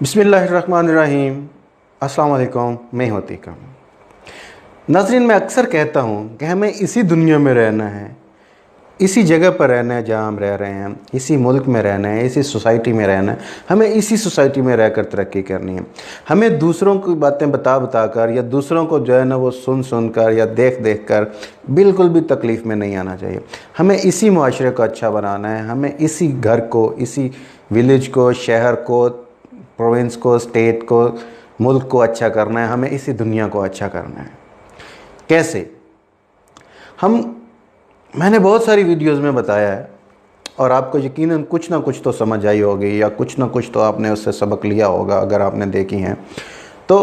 बिस्मिल्लाहिर्रहमानिर्रहीम। अस्सलाम वालेकुम। मैं होतीका। नाज़रीन, मैं अक्सर कहता हूँ कि हमें इसी दुनिया में रहना है, इसी जगह पर रहना है जहाँ हम रह रहे हैं, इसी मुल्क में रहना है, इसी सोसाइटी में रहना है, हमें इसी सोसाइटी में रहकर तरक्की करनी है। हमें दूसरों की बातें बता कर या दूसरों को जो है ना वो सुन कर या देख कर बिल्कुल भी तकलीफ़ में नहीं आना चाहिए। हमें इसी मुआशरे को अच्छा बनाना है, हमें इसी घर को, इसी विलेज को, शहर को, प्रोविंस को, स्टेट को, मुल्क को अच्छा करना है, हमें इसी दुनिया को अच्छा करना है। कैसे? मैंने बहुत सारी वीडियोस में बताया है और आपको यकीनन कुछ ना कुछ तो समझ आई होगी या कुछ ना कुछ तो आपने उससे सबक लिया होगा अगर आपने देखी हैं। तो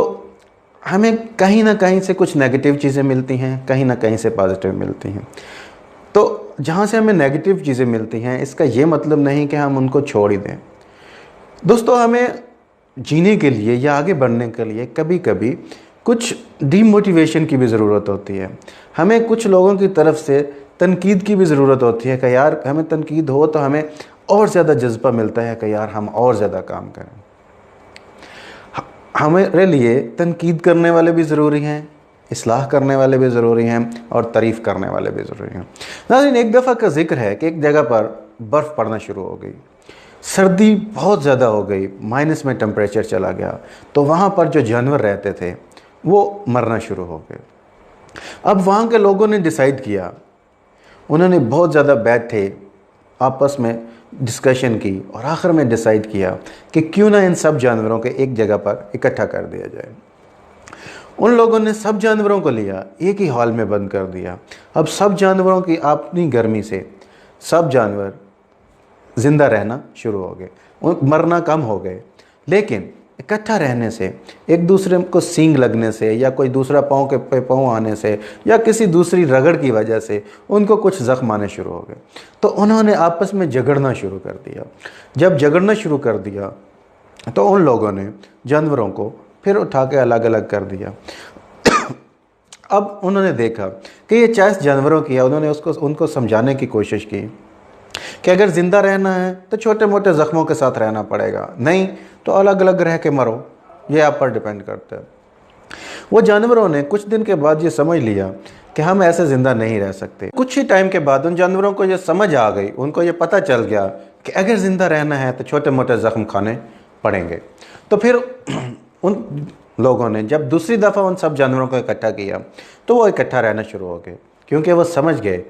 हमें कहीं ना कहीं से कुछ नेगेटिव चीज़ें मिलती हैं, कहीं ना कहीं से पॉजिटिव मिलती हैं। तो जहाँ से हमें नेगेटिव चीज़ें मिलती हैं इसका ये मतलब नहीं कि हम उनको छोड़ ही दें। दोस्तों, हमें जीने के लिए या आगे बढ़ने के लिए कभी कभी कुछ डीमोटिवेशन की भी ज़रूरत होती है। हमें कुछ लोगों की तरफ से तनकीद की भी ज़रूरत होती है कि यार हमें तनकीद हो तो हमें और ज़्यादा जज्बा मिलता है कि यार हम और ज़्यादा काम करें। हमारे लिए तनकीद करने वाले भी ज़रूरी हैं, इस्लाह करने वाले भी ज़रूरी हैं और तारीफ़ करने वाले भी ज़रूरी हैं। नाज़रीन, एक दफ़ा का जिक्र है कि एक जगह पर बर्फ़ पड़ना शुरू हो गई, सर्दी बहुत ज़्यादा हो गई, माइनस में टेम्परेचर चला गया। तो वहाँ पर जो जानवर रहते थे वो मरना शुरू हो गए। अब वहाँ के लोगों ने डिसाइड किया, उन्होंने बहुत ज़्यादा बैठे, आपस में डिस्कशन की और आखिर में डिसाइड किया कि क्यों ना इन सब जानवरों के एक जगह पर इकट्ठा कर दिया जाए। उन लोगों ने सब जानवरों को लिया, एक ही हॉल में बंद कर दिया। अब सब जानवरों की अपनी गर्मी से सब जानवर ज़िंदा रहना शुरू हो गए, मरना कम हो गए। लेकिन इकट्ठा रहने से, एक दूसरे को सींग लगने से या कोई दूसरा पाँव के पे पाँव आने से या किसी दूसरी रगड़ की वजह से उनको कुछ ज़ख्म आने शुरू हो गए। तो उन्होंने आपस में झगड़ना शुरू कर दिया। जब झगड़ना शुरू कर दिया तो उन लोगों ने जानवरों को फिर उठा के अलग अलग कर दिया। अब उन्होंने देखा कि ये चॉइस जानवरों की है। उन्होंने उनको समझाने की कोशिश की कि अगर ज़िंदा रहना है तो छोटे मोटे ज़ख्मों के साथ रहना पड़ेगा, नहीं तो अलग अलग रह के मरो, ये आप पर डिपेंड करता है। वो जानवरों ने कुछ दिन के बाद ये समझ लिया कि हम ऐसे ज़िंदा नहीं रह सकते। कुछ ही टाइम के बाद उन जानवरों को ये समझ आ गई, उनको ये पता चल गया कि अगर ज़िंदा रहना है तो छोटे मोटे ज़ख्म खाने पड़ेंगे। तो फिर उन लोगों ने जब दूसरी दफ़ा उन सब जानवरों को इकट्ठा किया तो वो इकट्ठा रहना शुरू हो गए, क्योंकि वो समझ गए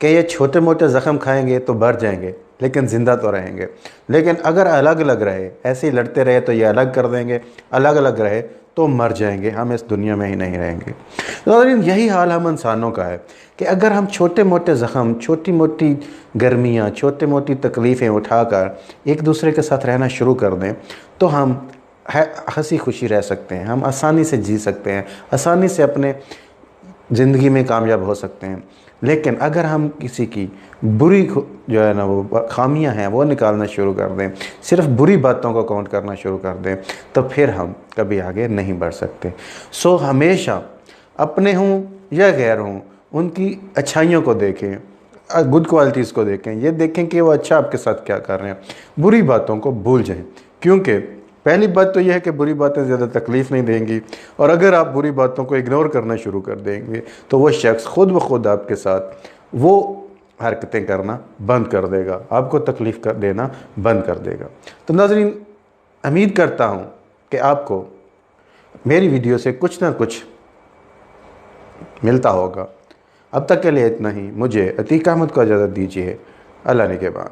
कि ये छोटे मोटे ज़ख्म खाएंगे तो बढ़ जाएंगे लेकिन ज़िंदा तो रहेंगे। लेकिन अगर अलग अलग रहे, ऐसे ही लड़ते रहे तो ये अलग कर देंगे, अलग अलग रहे तो मर जाएंगे, हम इस दुनिया में ही नहीं रहेंगे। तो यही हाल हम इंसानों का है कि अगर हम छोटे मोटे ज़ख्म, छोटी मोटी गर्मियाँ, छोटी मोटी तकलीफ़ें उठाकर एक दूसरे के साथ रहना शुरू कर दें तो हम हंसी खुशी रह सकते हैं, हम आसानी से जी सकते हैं, आसानी से अपने ज़िंदगी में कामयाब हो सकते हैं। लेकिन अगर हम किसी की बुरी जो है ना वो खामियां हैं वो निकालना शुरू कर दें, सिर्फ बुरी बातों को काउंट करना शुरू कर दें, तो फिर हम कभी आगे नहीं बढ़ सकते। सो हमेशा अपने हों या गैर हों उनकी अच्छाइयों को देखें, गुड क्वालिटीज़ को देखें, ये देखें कि वो अच्छा आपके साथ क्या कर रहे हैं। बुरी बातों को भूल जाएं, क्योंकि पहली बात तो यह है कि बुरी बातें ज़्यादा तकलीफ़ नहीं देंगी, और अगर आप बुरी बातों को इग्नोर करना शुरू कर देंगे तो वो शख्स खुद ब खुद आपके साथ वो हरकतें करना बंद कर देगा, आपको तकलीफ़ देना बंद कर देगा। तो नाज़रीन, उम्मीद करता हूँ कि आपको मेरी वीडियो से कुछ ना कुछ मिलता होगा। अब तक के लिए इतना ही। मुझे अतीक अहमद को इजाज़त दीजिए। अल्लाह निगहबान।